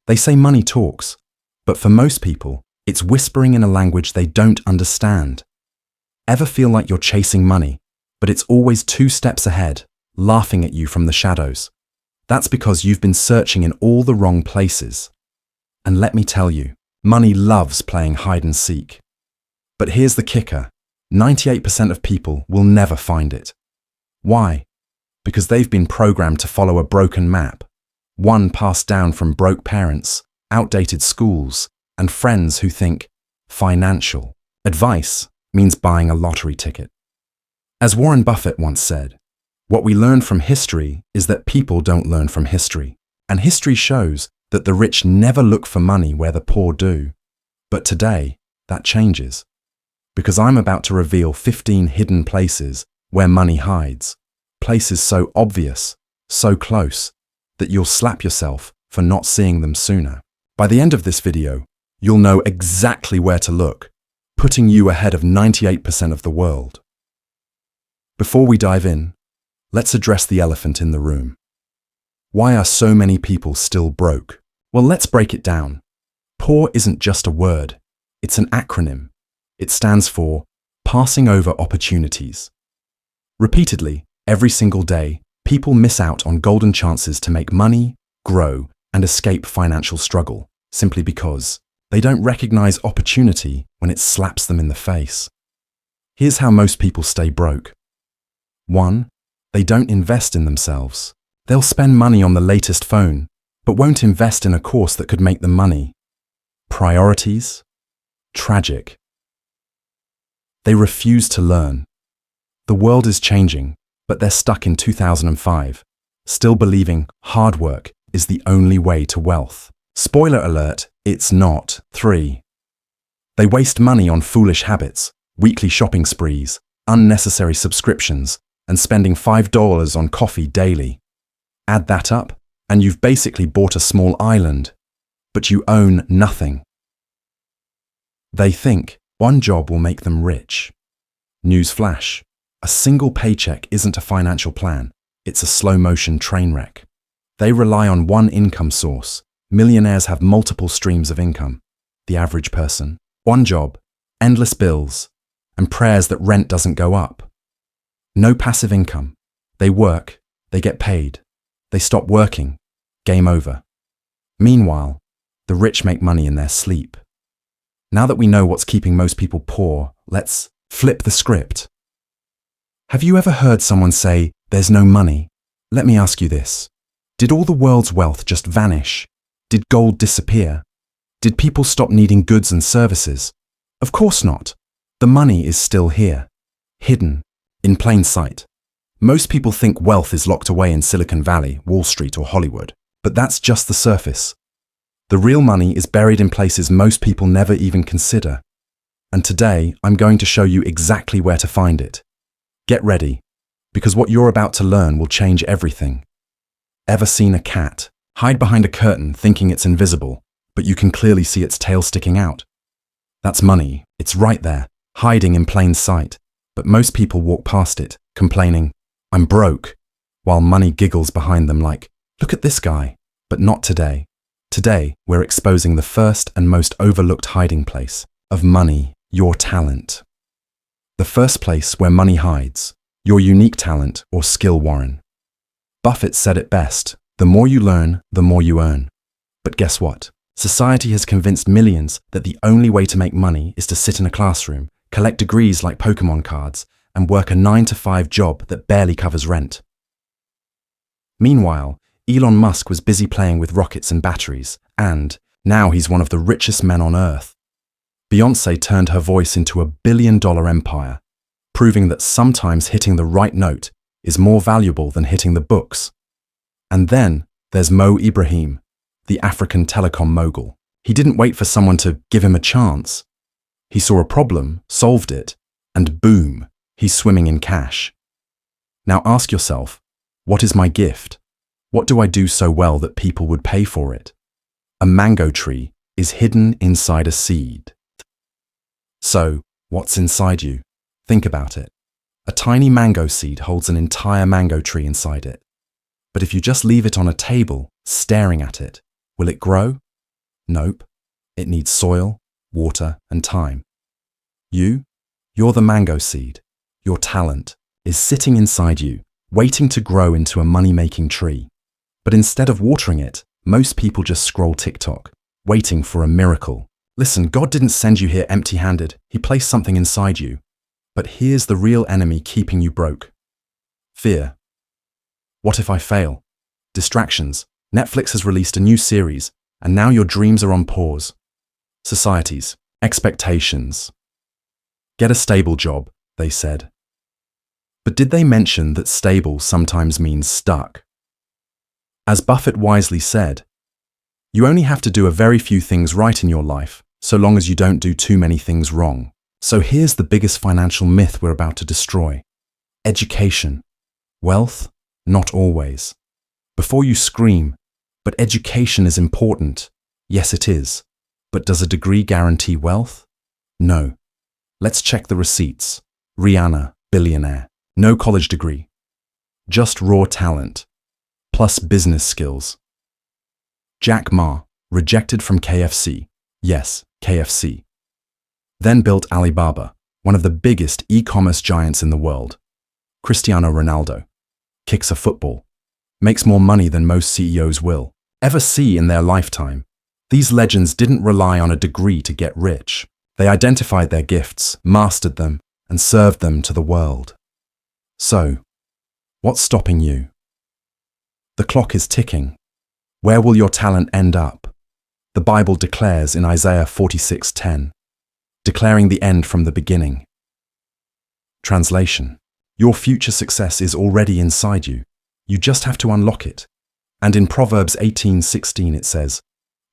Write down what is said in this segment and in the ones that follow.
They say money talks, but for most people, it's whispering in a language they don't understand. Ever feel like you're chasing money, but it's always 2 steps ahead, laughing at you from the shadows? That's because you've been searching in all the wrong places. And let me tell you, money loves playing hide and seek. But here's the kicker: 98% of people will never find it. Why? Because they've been programmed to follow a broken map, one passed down from broke parents, outdated schools, and friends who think financial advice means buying a lottery ticket. As Warren Buffett once said, what we learn from history is that people don't learn from history, and history shows that the rich never look for money where the poor do. But today, that changes, because I'm about to reveal 15 hidden places where money hides, places so obvious, so close, that you'll slap yourself for not seeing them sooner. By the end of this video, you'll know exactly where to look, putting you ahead of 98% of the world. Before we dive in, let's address the elephant in the room. Why are so many people still broke? Well, let's break it down. Poor isn't just a word, it's an acronym. It stands for passing over opportunities. Repeatedly, every single day, people miss out on golden chances to make money, grow, and escape financial struggle, simply because they don't recognize opportunity when it slaps them in the face. Here's how most people stay broke. 1. They don't invest in themselves. They'll spend money on the latest phone, but won't invest in a course that could make them money. Priorities? Tragic. They refuse to learn. The world is changing, but they're stuck in 2005, still believing hard work is the only way to wealth. Spoiler alert, it's not. 3. They waste money on foolish habits, weekly shopping sprees, unnecessary subscriptions, and spending $5 on coffee daily. Add that up, and you've basically bought a small island, but you own nothing. They think one job will make them rich. Newsflash: a single paycheck isn't a financial plan, it's a slow-motion train wreck. They rely on one income source. Millionaires have multiple streams of income. The average person, one job, endless bills, and prayers that rent doesn't go up. No passive income. They work, they get paid. They stop working, game over. Meanwhile, the rich make money in their sleep. Now that we know what's keeping most people poor, let's flip the script. Have you ever heard someone say, "There's no money"? Let me ask you this. Did all the world's wealth just vanish? Did gold disappear? Did people stop needing goods and services? Of course not. The money is still here, hidden, in plain sight. Most people think wealth is locked away in Silicon Valley, Wall Street, or Hollywood, but that's just the surface. The real money is buried in places most people never even consider. And today, I'm going to show you exactly where to find it. Get ready, because what you're about to learn will change everything. Ever seen a cat hide behind a curtain thinking it's invisible, but you can clearly see its tail sticking out? That's money. It's right there, hiding in plain sight. But most people walk past it, complaining, "I'm broke," while money giggles behind them like, "Look at this guy." But not today. Today, we're exposing the first and most overlooked hiding place of money, your talent. The first place where money hides, your unique talent or skill, Warren. Buffett said it best: the more you learn, the more you earn. But guess what? Society has convinced millions that the only way to make money is to sit in a classroom, collect degrees like Pokemon cards, and work a 9-to-5 job that barely covers rent. Meanwhile, Elon Musk was busy playing with rockets and batteries, and now he's one of the richest men on Earth. Beyoncé turned her voice into $1 billion empire, proving that sometimes hitting the right note is more valuable than hitting the books. And then there's Mo Ibrahim, the African telecom mogul. He didn't wait for someone to give him a chance. He saw a problem, solved it, and boom, he's swimming in cash. Now ask yourself, what is my gift? What do I do so well that people would pay for it? A mango tree is hidden inside a seed. So, what's inside you? Think about it. A tiny mango seed holds an entire mango tree inside it. But if you just leave it on a table, staring at it, will it grow? Nope. It needs soil, water, and time. You're the mango seed. Your talent is sitting inside you, waiting to grow into a money-making tree. But instead of watering it, most people just scroll TikTok, waiting for a miracle. Listen, God didn't send you here empty-handed. He placed something inside you. But here's the real enemy keeping you broke. Fear. What if I fail? Distractions. Netflix has released a new series, and now your dreams are on pause. Societies. Expectations. Get a stable job, they said. But did they mention that stable sometimes means stuck? As Buffett wisely said, you only have to do a very few things right in your life, so long as you don't do too many things wrong. So here's the biggest financial myth we're about to destroy. Education. Wealth? Not always. Before you scream, but education is important. Yes, it is. But does a degree guarantee wealth? No. Let's check the receipts. Rihanna, billionaire. No college degree. Just raw talent. Plus business skills. Jack Ma, rejected from KFC. Yes, KFC. Then built Alibaba, one of the biggest e-commerce giants in the world. Cristiano Ronaldo kicks a football, makes more money than most CEOs will ever see in their lifetime. These legends didn't rely on a degree to get rich. They identified their gifts, mastered them, and served them to the world. So, what's stopping you? The clock is ticking. Where will your talent end up? The Bible declares in Isaiah 46:10, declaring the end from the beginning. Translation. Your future success is already inside you. You just have to unlock it. And in Proverbs 18:16 it says,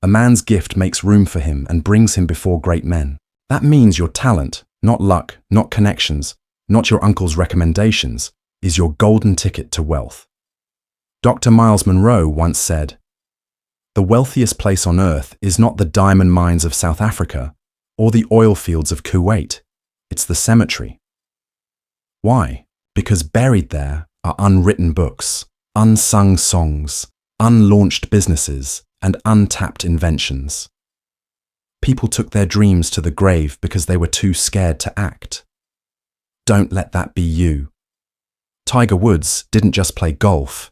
a man's gift makes room for him and brings him before great men. That means your talent, not luck, not connections, not your uncle's recommendations, is your golden ticket to wealth. Dr. Miles Monroe once said, the wealthiest place on earth is not the diamond mines of South Africa or the oil fields of Kuwait. It's the cemetery. Why? Because buried there are unwritten books, unsung songs, unlaunched businesses, and untapped inventions. People took their dreams to the grave because they were too scared to act. Don't let that be you. Tiger Woods didn't just play golf.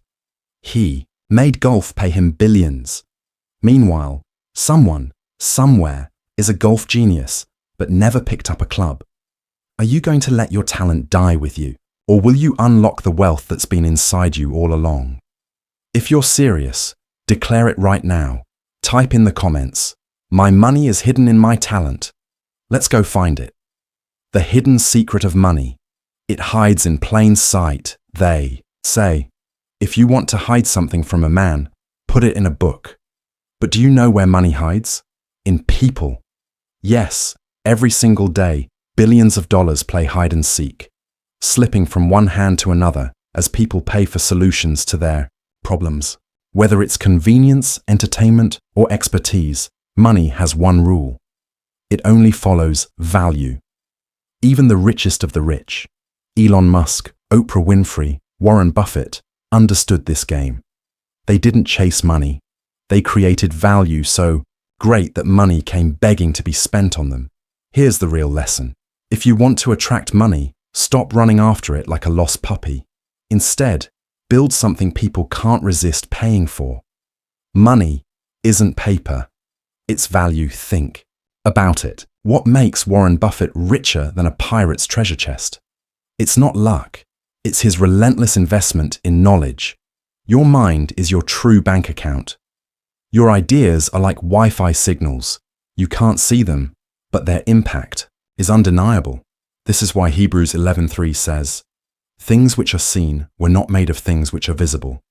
He made golf pay him billions. Meanwhile, someone, somewhere, is a golf genius, but never picked up a club. Are you going to let your talent die with you, or will you unlock the wealth that's been inside you all along? If you're serious, declare it right now. Type in the comments, my money is hidden in my talent. Let's go find it. The hidden secret of money. It hides in plain sight, they say. If you want to hide something from a man, put it in a book. But do you know where money hides? In people. Yes, every single day, billions of dollars play hide and seek, slipping from one hand to another as people pay for solutions to their problems. Whether it's convenience, entertainment, or expertise, money has one rule. It only follows value. Even the richest of the rich, Elon Musk, Oprah Winfrey, Warren Buffett, understood this game. They didn't chase money. They created value so great that money came begging to be spent on them. Here's the real lesson. If you want to attract money, stop running after it like a lost puppy. Instead, build something people can't resist paying for. Money isn't paper. It's value. Think about it. What makes Warren Buffett richer than a pirate's treasure chest? It's not luck. It's his relentless investment in knowledge. Your mind is your true bank account. Your ideas are like Wi-Fi signals. You can't see them, but their impact is undeniable. This is why Hebrews 11:3 says, things which are seen were not made of things which are visible.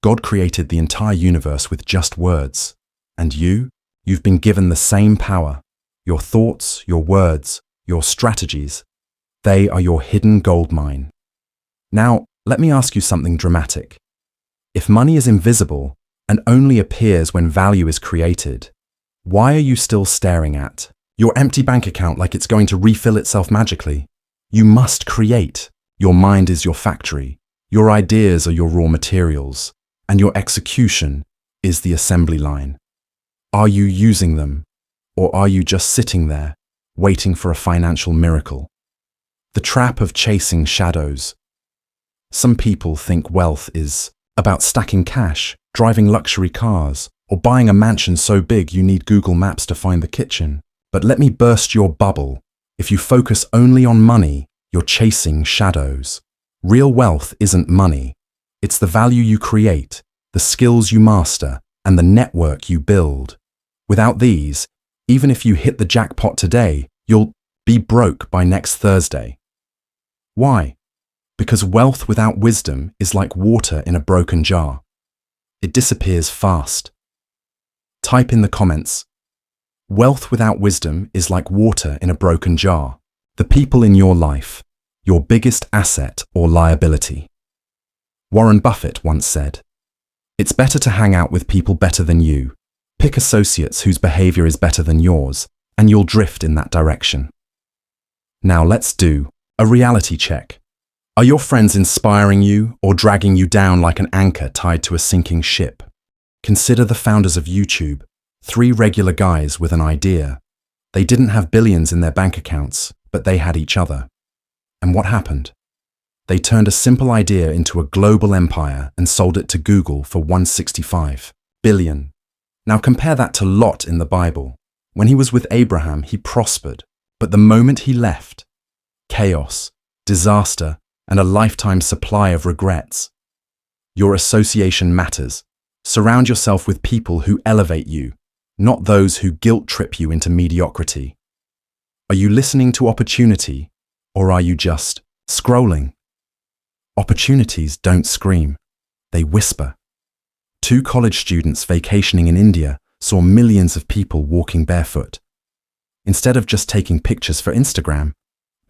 God created the entire universe with just words. And you've been given the same power. Your thoughts, your words, your strategies, they are your hidden gold mine. Now, let me ask you something dramatic. If money is invisible and only appears when value is created, why are you still staring at your empty bank account like it's going to refill itself magically? You must create. Your mind is your factory. Your ideas are your raw materials. And your execution is the assembly line. Are you using them? Or are you just sitting there, waiting for a financial miracle? The trap of chasing shadows. Some people think wealth is about stacking cash, driving luxury cars, or buying a mansion so big you need Google Maps to find the kitchen. But let me burst your bubble. If you focus only on money, you're chasing shadows. Real wealth isn't money. It's the value you create, the skills you master, and the network you build. Without these, even if you hit the jackpot today, you'll be broke by next Thursday. Why? Because wealth without wisdom is like water in a broken jar. It disappears fast. Type in the comments, wealth without wisdom is like water in a broken jar. The people in your life, your biggest asset or liability. Warren Buffett once said, "It's better to hang out with people better than you. Pick associates whose behavior is better than yours, and you'll drift in that direction." Now let's do a reality check. Are your friends inspiring you or dragging you down like an anchor tied to a sinking ship? Consider the founders of YouTube, 3 regular guys with an idea. They didn't have billions in their bank accounts, but they had each other. And what happened? They turned a simple idea into a global empire and sold it to Google for $165 billion. Now compare that to Lot in the Bible. When he was with Abraham, he prospered. But the moment he left, chaos, disaster, and a lifetime supply of regrets. Your association matters. Surround yourself with people who elevate you, not those who guilt trip you into mediocrity. Are you listening to opportunity, or are you just scrolling? Opportunities don't scream, they whisper. 2 college students vacationing in India saw millions of people walking barefoot. Instead of just taking pictures for Instagram,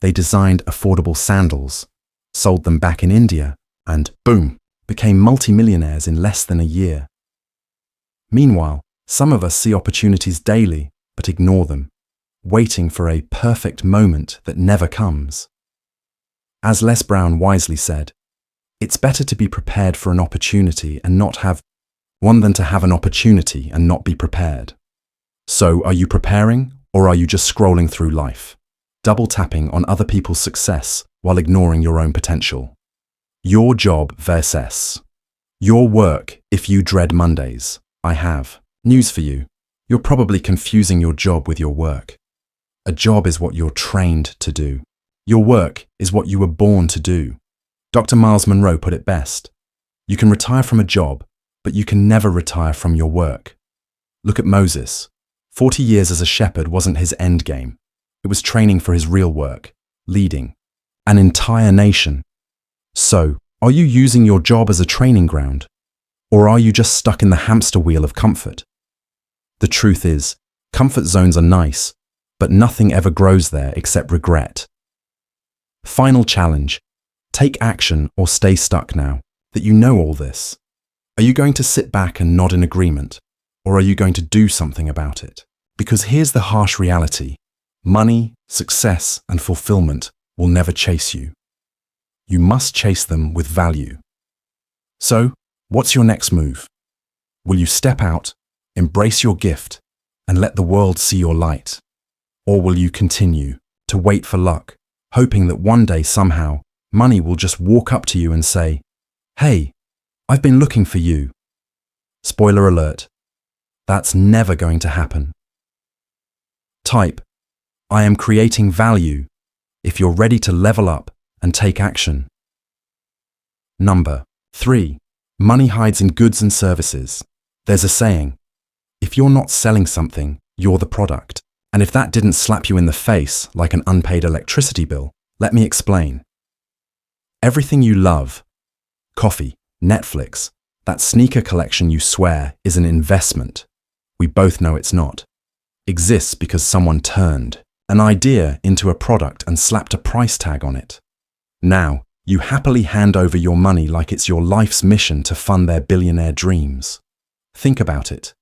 they designed affordable sandals, sold them back in India, and boom, became multimillionaires in less than a year. Meanwhile, some of us see opportunities daily but ignore them, waiting for a perfect moment that never comes. As Les Brown wisely said, "It's better to be prepared for an opportunity and not have one than to have an opportunity and not be prepared." So, are you preparing, or are you just scrolling through life, double tapping on other people's success while ignoring your own potential? Your job versus your work. If you dread Mondays, I have news for you. You're probably confusing your job with your work. A job is what you're trained to do. Your work is what you were born to do. Dr. Miles Monroe put it best. You can retire from a job, but you can never retire from your work. Look at Moses. 40 years as a shepherd wasn't his end game. It was training for his real work, leading an entire nation. So, are you using your job as a training ground? Or are you just stuck in the hamster wheel of comfort? The truth is, comfort zones are nice, but nothing ever grows there except regret. Final challenge. Take action or stay stuck now that you know all this. Are you going to sit back and nod in agreement? Or are you going to do something about it? Because here's the harsh reality. Money, success, and fulfillment will never chase you. You must chase them with value. So, what's your next move? Will you step out, embrace your gift, and let the world see your light? Or will you continue to wait for luck, hoping that one day somehow money will just walk up to you and say, "Hey, I've been looking for you"? Spoiler alert, that's never going to happen. Type, "I am creating value," if you're ready to level up and take action. Number 3. Money hides in goods and services. There's a saying, if you're not selling something, you're the product. And if that didn't slap you in the face like an unpaid electricity bill, let me explain. Everything you love, coffee, Netflix, that sneaker collection you swear is an investment, we both know it's not, exists because someone turned an idea into a product and slapped a price tag on it. Now, you happily hand over your money like it's your life's mission to fund their billionaire dreams. Think about it.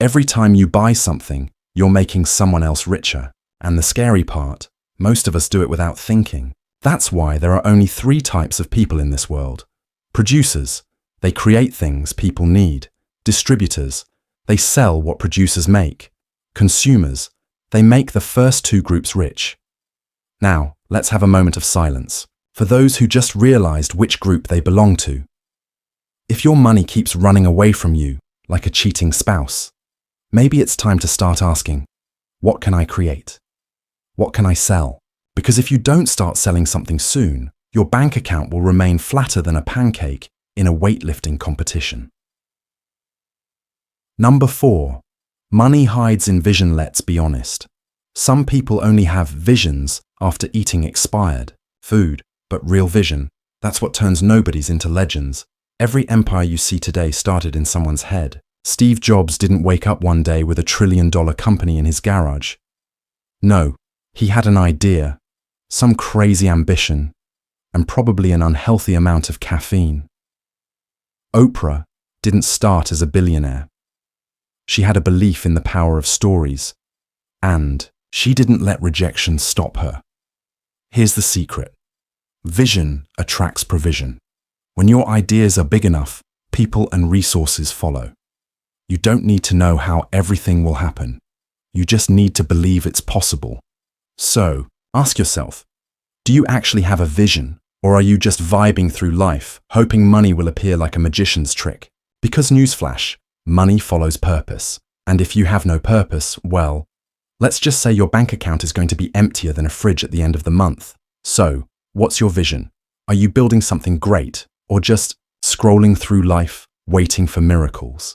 Every time you buy something, you're making someone else richer. And the scary part, most of us do it without thinking. That's why there are only 3 types of people in this world. Producers, they create things people need. Distributors, They sell what producers make. Consumers, they make the first two groups rich. Now, let's have a moment of silence for those who just realized which group they belong to. If your money keeps running away from you like a cheating spouse, maybe it's time to start asking, what can I create? What can I sell? Because if you don't start selling something soon, your bank account will remain flatter than a pancake in a weightlifting competition. Number 4. Money hides in vision. Let's be honest. Some people only have visions after eating expired food, but real vision, that's what turns nobodies into legends. Every empire you see today started in someone's head. Steve Jobs didn't wake up one day with $1 trillion company in his garage. No, he had an idea, some crazy ambition, and probably an unhealthy amount of caffeine. Oprah didn't start as a billionaire. She had a belief in the power of stories, and she didn't let rejection stop her. Here's the secret. Vision attracts provision. When your ideas are big enough, people and resources follow. You don't need to know how everything will happen. You just need to believe it's possible. So, ask yourself, do you actually have a vision, or are you just vibing through life, hoping money will appear like a magician's trick? Because newsflash, money follows purpose. And if you have no purpose, well, let's just say your bank account is going to be emptier than a fridge at the end of the month. So, what's your vision? Are you building something great, or just scrolling through life, waiting for miracles?